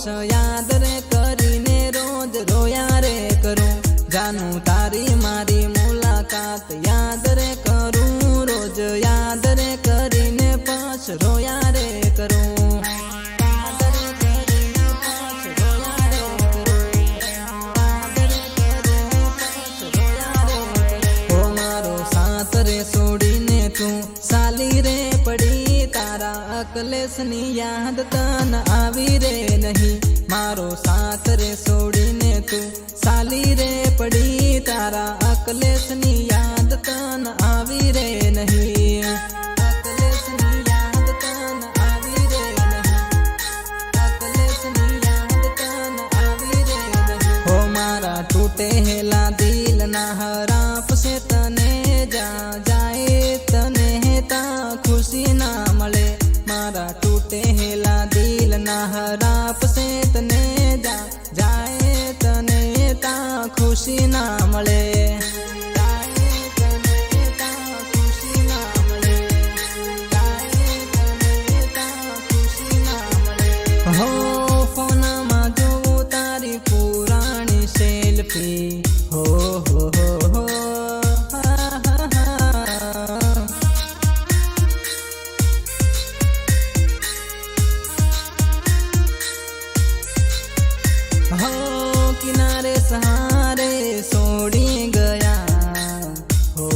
पश याद रे करीने रोज रोया रे करूं जानू तारी मारी मुलाकात याद रे करूं रोज याद रे करीने पश रोया रे करूं साली रे पड़ी तारा अकलेसनी याद तन आवी रे नहीं मारो साथ रे सोड़ीने तू साली रे पड़ी तारा अकलेसनी याद तन आवी रे नहीं अकलेसनी याद तन आवी रे नहीं अकलेसनी याद तन आवी रे नहीं हो मारा टूटे हेला दिल ना हराप से तने जाए तने खुशी ना मले मारा टूटे हेला दिल ना हराप से तने जाए तने ता खुशी ना मले जाए तने ता खुशी ना मले जाए तने ता खुशी ना मले हो फोन मा जो तारी पुरानी सेल्फी हो किनारे सहारे सोड़ी गया हो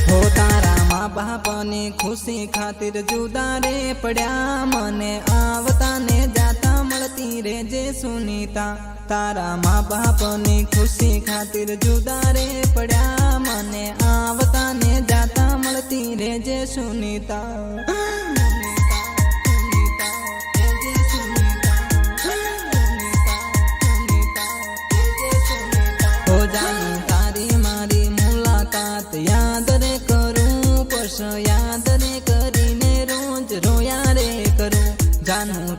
हो तारा माँ बाप ने खुशी खातिर जुदा रे पड़ा मने आवता ने जाता मलती रे जे सुनीता तारा माँ बाप ने खुशी खातिर जुदा रे पड़ा मने आवता ने जाता मलती रे जे सुनीता हो जानू तारी मारी मुलाकात याद रे करूं पश याद रे करीने रोज रोया रे करूं जानू